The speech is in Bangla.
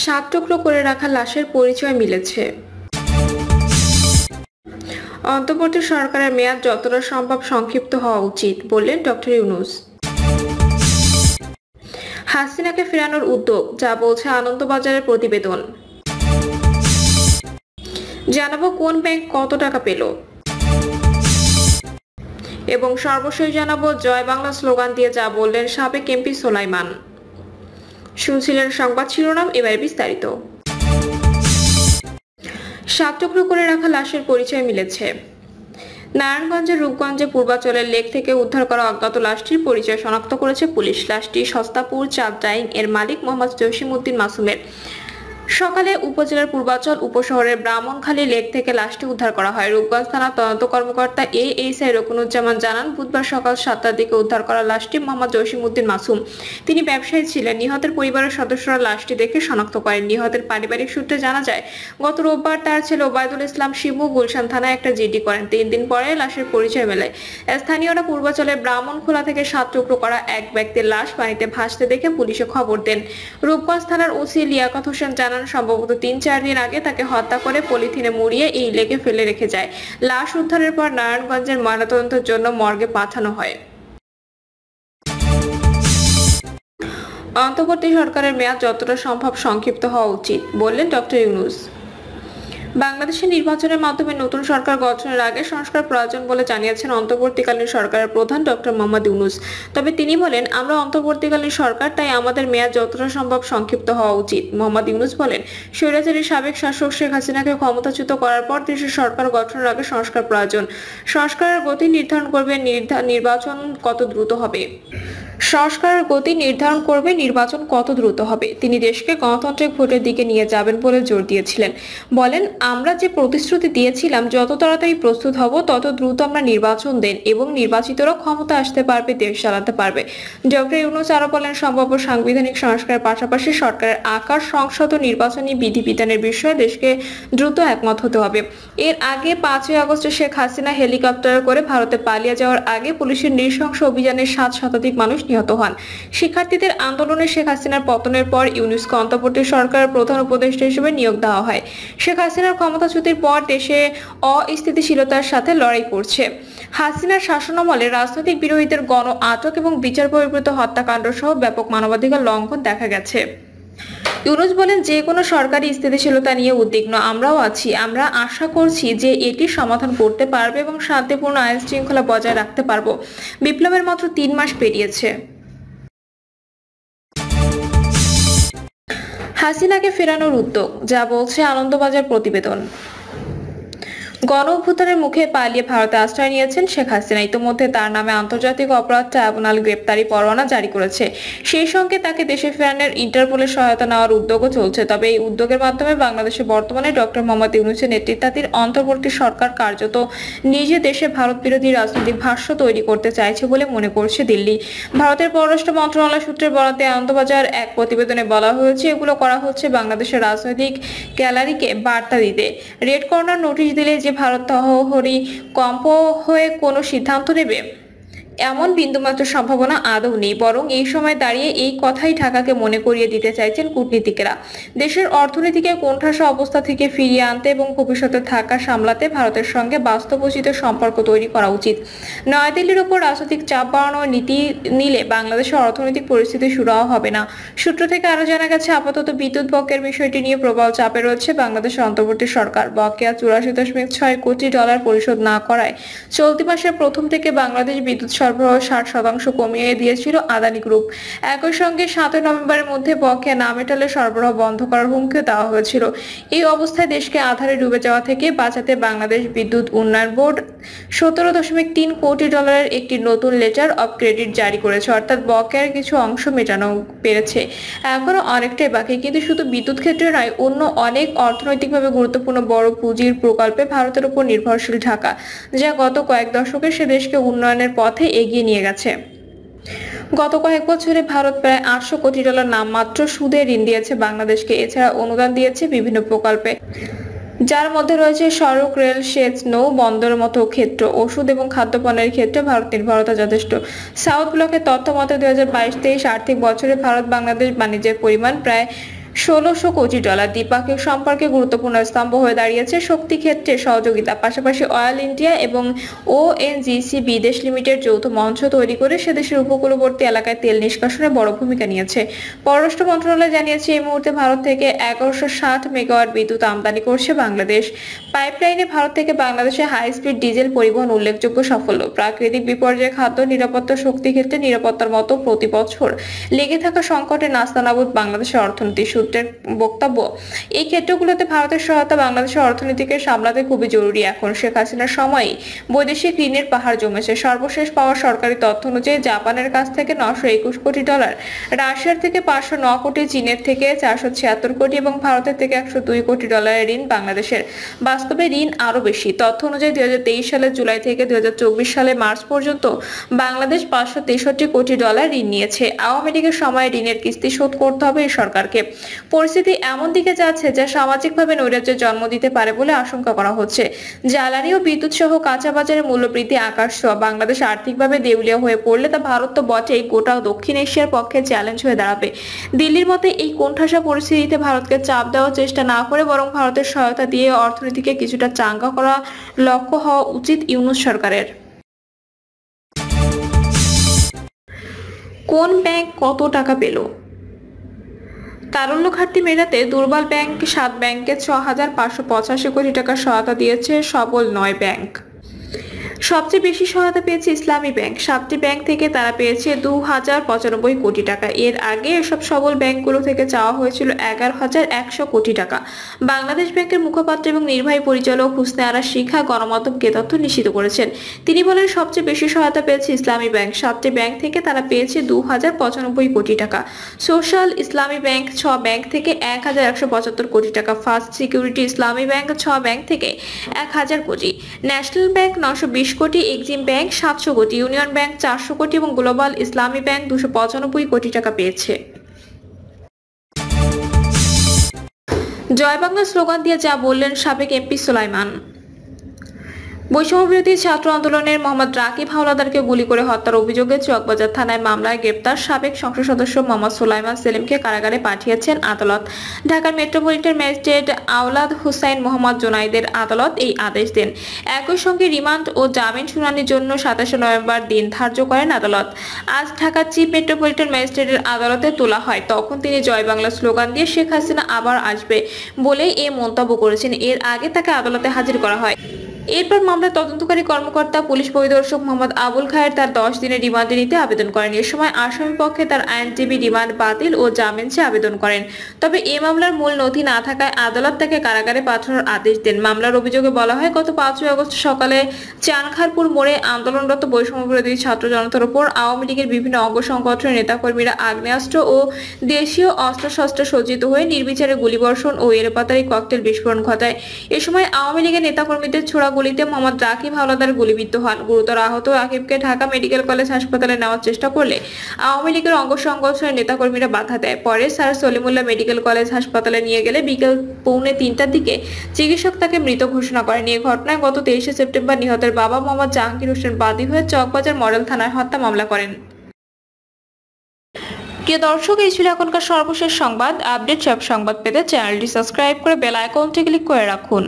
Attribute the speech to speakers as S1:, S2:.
S1: 7 টুকরো করে রাখা লাশের পরিচয় মিলেছে। অন্তর্বর্তী সরকারের মেয়াদ যতটা সম্ভব সংক্ষিপ্ত হওয়া উচিত বললেন ডক্টর ইউনূস। হাসিনাকে ফেরানোর উদ্যোগ, যা বলছে আনন্দবাজারের প্রতিবেদন। জানাবো কোন ব্যাংক কত টাকা পেল, এবং সর্বশেষ জানাবো জয় বাংলা স্লোগান দিয়ে যা বললেন সাবেক এমপি সোলাইমান। শুনছিলেন সংবাদ শিরোনাম, এবার বিস্তারিত। 7 টুকরো করে রাখা লাশের পরিচয় মিলেছে। নারায়ণগঞ্জের রূপগঞ্জে পূর্বাচলের লেক থেকে উদ্ধার করা অজ্ঞাত লাশটির পরিচয় শনাক্ত করেছে পুলিশ। লাশটি সস্তাপুর চাঁদডাইং এর মালিক মোহাম্মদ জসিমউদ্দিন মাসুমের। সকালে উপজেলার পূর্বাচল উপশহরের ব্রাহ্মণখালী লেক থেকে লাশটি উদ্ধার করা হয়। রূপগঞ্জ থানার তদন্ত কর্মকর্তা এএসআই রকুনুজ্জামান জানান, বুধবার সকাল 7টার দিকে উদ্ধার করা লাশটি মোহাম্মদ জসিমউদ্দিন মাসুম। তিনি ব্যবসায়ী ছিলেন। নিহতের পরিবারের সদস্যরা লাশটি দেখে শনাক্ত করেন। নিহতের পারিবারিক সূত্রে জানা যায়, গত রোববার তার ছেলে ওবায়দুল ইসলাম শিবু গুলশান থানায় একটা জিডি করেন। 3 দিন পরে লাশের পরিচয় মেলে। স্থানীয়রা পূর্বাচলের ব্রাহ্মণখোলা থেকে 7 টুকরো করা এক ব্যক্তির লাশ পানিতে ভাসতে দেখে পুলিশে খবর দেন। রূপগঞ্জ থানার ওসি লিয়াকত হোসেন জানান, সম্ভবত 3-4 দিন আগে তাকে হত্যা করে পলিথিনে মুড়িয়ে এই লেকে ফেলে রেখে যায়। লাশ উদ্ধারের পর নারায়ণগঞ্জের ময়নাতদন্তের জন্য মর্গে পাঠানো হয়। অন্তর্বর্তী সরকারের মেয়াদ যতটা সম্ভব সংক্ষিপ্ত হওয়া উচিত বললেন ডক্টর ইউনূস। বাংলাদেশের নির্বাচনের মাধ্যমে নতুন সরকার গঠনের আগে সংস্কার প্রয়োজন বলে জানিয়েছেন অন্তর্বর্তীকালীন সরকারের প্রধান ডক্টর মোহাম্মদ ইউনূস। তবে তিনি বলেন, আমরা অন্তর্বর্তীকালীন সরকার, তাই আমাদের মেয়াদ যতটা সম্ভব সংক্ষিপ্ত হওয়া উচিত। মোহাম্মদ ইউনূস বলেন, স্বৈরাচারী সাবেক শাসক শেখ হাসিনাকে ক্ষমতাচ্যুত করার পর দেশের সরকার গঠনের আগে সংস্কার প্রয়োজন। সংস্কারের গতি নির্ধারণ করবে নির্বাচন কত দ্রুত হবে। সংস্কারের গতি নির্ধারণ করবে নির্বাচন কত দ্রুত হবে। তিনি দেশকে গণতান্ত্রিক ভোটের দিকে নিয়ে যাবেন বলে জোর দিয়েছিলেন। বলেন, আমরা যে প্রতিশ্রুতি দিয়েছিলাম, যত তাড়াতাড়ি প্রস্তুত হব তত দ্রুত আমরা নির্বাচন দেন এবং নির্বাচিতরা ক্ষমতা আসতে পারবে, দেশ চালাতে পারবে। ডক্টর ইউনূস আরো বলেন, সম্ভাব্য সাংবিধানিক সংস্কারের পাশাপাশি সরকারের আকার, সংসদ ও নির্বাচনী বিধিবিধানের বিষয়ে দেশকে দ্রুত একমত হতে হবে। এর আগে 5ই আগস্ট শেখ হাসিনা হেলিকপ্টারে করে ভারতে পালিয়ে যাওয়ার আগে পুলিশের নৃশংস অভিযানে 7 শতাধিক মানুষ নিহত হন। শিক্ষার্থীদের আন্দোলনে শেখ হাসিনার পতনের পর ইউনূসকে অন্তর্বর্তী সরকারের প্রধান উপদেষ্টা হিসেবে নিয়োগ দেওয়া হয়। শেখ হাসিনার ক্ষমতাচ্যুতির পর দেশে অস্থিতিশীলতার সাথে লড়াই করছে। হাসিনার শাসনামলে রাজনৈতিক বিরোধীদের গণ আটক এবং বিচার বহির্ভূত হত্যাকাণ্ড সহ ব্যাপক মানবাধিকার লঙ্ঘন দেখা গেছে। ইউনূস বলেন, যে কোনো সরকারি স্থিতিশীলতা নিয়ে উদ্বিগ্ন আমরাও আছি। আমরা আশা করছি যে এটি সমাধান করতে পারবে এবং শান্তিপূর্ণ আইন শৃঙ্খলা বজায় রাখতে পারব। বিপ্লবের মাত্র 3 মাস পেরিয়েছে। হাসিনাকে ফেরানোর উদ্যোগ, যা বলছে আনন্দবাজার প্রতিবেদন। গণ অভ্যুত্থানের মুখে পালিয়ে ভারতে আশ্রয় নিয়েছেন শেখ হাসিনা। ইতিমধ্যে তার নামে আন্তর্জাতিক অপরাধ ট্রাইব্যুনাল গ্রেপ্তারি পরোয়ানা জারি করেছে। সেই সঙ্গে তাকে দেশে ফেরানোর ইন্টারপোলের সহায়তা নেওয়ার উদ্যোগও চলছে। তবে এই উদ্যোগের মাধ্যমে বাংলাদেশে বর্তমানে ডক্টর মোহাম্মদ ইউনূসের নেতৃত্বাধীন অন্তর্বর্তী সরকার কার্যত নিজে দেশে ভারত বিরোধী রাজনৈতিক ভাষ্য তৈরি করতে চাইছে বলে মনে করছে দিল্লি। ভারতের পররাষ্ট্র মন্ত্রণালয় সূত্রের বরাতে আনন্দবাজার এক প্রতিবেদনে বলা হয়েছে, এগুলো করা হচ্ছে বাংলাদেশের রাজনৈতিক গ্যালারিকে বার্তা দিতে। রেড কর্নার নোটিশ দিলে যে ভারত তহরি কম্প হয়ে কোনো সিদ্ধান্ত নেবে, এমন বিন্দুমাত্র সম্ভাবনা আদৌ নেই। বরং এই সময় দাঁড়িয়ে এই কথাই ঢাকাকে মনে করিয়ে দিতে চাইছেন কূটনীতিকেরা। দেশের অর্থনীতিকে কোণঠাসা অবস্থা থেকে ফিরিয়ে আনতে এবং ভবিষ্যতে ঢাকা সামলাতে ভারতের সঙ্গে বাস্তবোচিত সম্পর্ক তৈরি করা উচিত। নয়াদিল্লির উপর রাজনৈতিক চাপ বাড়ানোর নীতি নিলে বাংলাদেশের অর্থনৈতিক পরিস্থিতি সুরাহা হবে না। সূত্র থেকে আরো জানা গেছে, আপাতত বিদ্যুৎ বকেয়ার বিষয়টি নিয়ে প্রবল চাপে রয়েছে বাংলাদেশের অন্তর্বর্তী সরকার। বকেয়া 84.6 কোটি ডলার পরিশোধ না করায় চলতি মাসের প্রথম থেকে বাংলাদেশ বিদ্যুৎ সরবরাহ 60% কমিয়ে দিয়েছিল আদানি গ্রুপ। একই সঙ্গে 7 নভেম্বরের মধ্যে বকেয়া না মেটালে সরবরাহ বন্ধ করার হুমকিও দেওয়া হয়েছিল। এই অবস্থায় দেশকে আধারে ডুবে যাওয়া থেকে বাঁচাতে বাংলাদেশ বিদ্যুৎ উন্নয়ন বোর্ড 17.3 কোটি ডলারের একটি নতুন লেটার অব ক্রেডিট জারি করেছে। অর্থাৎ বকেয়ার কিছু অংশ মেটানো পেরেছে। এখনো অনেকটাই বাকি। কিন্তু শুধু বিদ্যুৎ ক্ষেত্রে নয়, অন্য অনেক অর্থনৈতিকভাবে গুরুত্বপূর্ণ বড় পুঁজির প্রকল্পে ভারতের উপর নির্ভরশীল ঢাকা, যা গত কয়েক দশকে সে দেশকে উন্নয়নের পথে এগিয়ে নিয়ে গেছে। গত কয়েক বছরে ভারত প্রায় 800 কোটি ডলার নামমাত্র সুদে ঋণ দিয়েছে বাংলাদেশকে। এছাড়া অনুদান দিয়েছে বিভিন্ন প্রকল্পে, যার মধ্যে রয়েছে সড়ক, রেল, সেচ, নৌ বন্দরের মতো ক্ষেত্র। ওষুধ এবং খাদ্যপণ্যের ক্ষেত্রে ভারত নির্ভরতা যথেষ্ট। সাউথ ব্লকের তথ্য মতে 2022-23 আর্থিক বছরে ভারত বাংলাদেশ বাণিজ্যের পরিমাণ প্রায় $1,600 কোটি। দ্বিপাক্ষিক সম্পর্কে গুরুত্বপূর্ণ স্তম্ভ হয়ে দাঁড়িয়েছে শক্তি ক্ষেত্রে সহযোগিতা। পাশাপাশি অয়েল ইন্ডিয়া এবং ওএনজিসি বিদেশ লিমিটেড যৌথ মঞ্চ তৈরি করে সেদেশের উপকূলবর্তী এলাকায় তেল নিষ্কাশনে বড় ভূমিকা নিয়েছে। পররাষ্ট্র মন্ত্রণালয় জানিয়েছে এই মুহূর্তে ভারত থেকে 1160 মেগাওয়াট বিদ্যুৎ আমদানি করছে বাংলাদেশ। পাইপলাইনে ভারত থেকে বাংলাদেশে হাই স্পিড ডিজেল পরিবহন উল্লেখযোগ্য সাফল্য। প্রাকৃতিক বিপর্যয়, খাদ্য নিরাপত্তা, শক্তি ক্ষেত্রে নিরাপত্তার মতো প্রতি বছর লেগে থাকা সংকটে নাস্তানাবুদ বাংলাদেশের অর্থনীতি। সূত্রের বক্তব্য, এই ক্ষেত্রগুলোতে ভারতের সহায়তা বাংলাদেশের অর্থনীতিকে সামলাতে খুবই জরুরি। এখন শেখ হাসিনার সময়ে বৈদেশিক ঋণের পাহাড় জমেছে। সর্বশেষ পাওয়া সরকারি তথ্য অনুযায়ী জাপানের কাছ থেকে $921 কোটি, রাশিয়ার থেকে 509 কোটি, চীনের থেকে 476 কোটি এবং ভারতের থেকে $102 কোটি ঋণ বাংলাদেশের। বাস্তবে ঋণ আরো বেশি। তথ্য অনুযায়ী 2023 সালের জুলাই থেকে 2024 সালের মার্চ পর্যন্ত বাংলাদেশ $563 কোটি ঋণ নিয়েছে। আওয়ামী লীগের সময় ঋণের কিস্তি শোধ করতে হবে এই সরকারকে। পরিস্থিতি এমন দিকে যাচ্ছে যা সামাজিকভাবে নৈরাজ্যের জন্ম দিতে পারে বলে আশঙ্কা করা হচ্ছে। জ্বালানি ও বিদ্যুৎ সহ কাঁচা বাজারের মূল্যবৃদ্ধি আকাশ ছোঁয়া। বাংলাদেশ আর্থিকভাবে দেউলিয়া হয়ে পড়লে তা ভারত তো বটেই, গোটা দক্ষিণ এশিয়ার পক্ষে চ্যালেঞ্জ হয়ে দাঁড়াবে। দিল্লির মতে এই কোণঠাসা পরিস্থিতিতে ভারতকে চাপ দেওয়ার চেষ্টা না করে বরং ভারতের সহায়তা দিয়ে অর্থনীতিকে কিছুটা চাঙ্গা করা লক্ষ্য হওয়া উচিত ইউনূস সরকারের। কোন ব্যাংক কত টাকা পেল? তারল্য ঘাটতি মেটাতে দুর্বল ব্যাংক 7 ব্যাংকে 6,585 কোটি টাকা সহায়তা দিয়েছে সবল 9 ব্যাংক। সবচেয়ে বেশি সহায়তা পেয়েছে ইসলামী ব্যাংক। 7টি ব্যাংক থেকে তারা পেয়েছে 2,095 কোটি টাকা। এর আগে এসব সবল ব্যাংকগুলো থেকে চাওয়া হয়েছিল 11,100 কোটি টাকা। বাংলাদেশ ব্যাংকের মুখপাত্র এবং নির্বাহী পরিচালক হুসনে আরা শিখা গণমাধ্যমকে তথ্য নিশ্চিত করেছেন। তিনি বলেন, সবচেয়ে বেশি সহায়তা পেয়েছে ইসলামী ব্যাংক। 7টি ব্যাংক থেকে তারা পেয়েছে 2,095 কোটি টাকা। সোশ্যাল ইসলামী ব্যাংক 6 ব্যাংক থেকে 1,175 কোটি টাকা। ফার্স্ট সিকিউরিটি ইসলামী ব্যাংক 6 ব্যাংক থেকে 1,000 কোটি। ন্যাশনাল ব্যাংক 920 কোটি, এক্সিম ব্যাংক 700 কোটি, ইউনিয়ন ব্যাংক 400 কোটি এবং গ্লোবাল ইসলামী ব্যাংক 295 কোটি টাকা পেয়েছে। জয় বাংলা স্লোগান দিয়ে যা বললেন সাবেক এমপি সুলাইমান। বৈষম্যবিরোধী ছাত্র আন্দোলনের মোহাম্মদ রাকিব হাওলাদারকে গুলি করে হত্যার অভিযোগে চকবাজার থানায় মামলায় গ্রেপ্তার সাবেক সংসদ সদস্য মোহাম্মদ সুলাইমান সেলিমকে কারাগারে পাঠিয়েছেন আদালত। ঢাকার মেট্রোপলিটন ম্যাজিস্ট্রেট আওলাদ হুসাইন মোহাম্মদ জোনাইদের আদালত এই আদেশ দেন। একই সঙ্গে রিমান্ড ও জামিন শুনানির জন্য 27 নভেম্বর দিন ধার্য করেন আদালত। আজ ঢাকার চিফ মেট্রোপলিটন ম্যাজিস্ট্রেটের আদালতে তোলা হয়। তখন তিনি জয় বাংলা স্লোগান দিয়ে শেখ হাসিনা আবার আসবে বলে এ মন্তব্য করেছেন। এর আগে তাকে আদালতে হাজির করা হয়। এরপর মামলার তদন্তকারী কর্মকর্তা পুলিশ পরিদর্শক মোহাম্মদ আবুল খায়ের তার 10 দিনের রিমান্ডে নিতে আবেদন করেন। এ সময় আসামি পক্ষে তার আইনজীবী রিমান্ড বাতিল ও জামিন চেয়ে আবেদন করেন। তবে এ মামলার মূল নথি না থাকায় আদালত তাকে কারাগারে পাঠানোর আদেশ দেন। মামলার অভিযোগে বলা হয়, গত 5 আগস্ট সকালে চানখারপুর মোড়ে আন্দোলনরত বৈষম্যবিরোধী ছাত্র জনতার উপর আওয়ামী লীগের বিভিন্ন অঙ্গ সংগঠনের নেতাকর্মীরা আগ্নেয়াস্ত্র ও দেশীয় অস্ত্রশস্ত্র সজ্জিত হয়ে নির্বিচারে গুলিবর্ষণ ও এলোপাতাড়ি ককটেল বিস্ফোরণ ঘটায়। এ সময় আওয়ামী লীগের নেতাকর্মীদের ছোড়া গুলিতে মোহাম্মদ রাকিব হাওলাদার গুলিবিদ্ধ হন। গুরুতর আহত রাকিবকে ঢাকা মেডিকেল কলেজ হাসপাতালে নেওয়ার চেষ্টা করলে আওয়ামী লীগের অঙ্গ সংগঠনের নেতাকর্মীরা বাধা দেয়। পরে স্যার সলিমুল্লাহ মেডিকেল কলেজ হাসপাতালে নিয়ে গেলে বিকেল 2:45টার দিকে চিকিৎসক তাকে মৃত ঘোষণা করেন। এই ঘটনায় গত 23 সেপ্টেম্বর নিহতের বাবা মোহাম্মদ জাহাঙ্গীর হোসেন বাদী হয়ে চকবাজার মডেল থানায় হত্যা মামলা করেন। প্রিয় দর্শক, এই ছিল এখনকার সর্বশেষ সংবাদ। আপডেট সব সংবাদ পেতে চ্যানেলটি সাবস্ক্রাইব করে বেল আইকনটি ক্লিক করে রাখুন।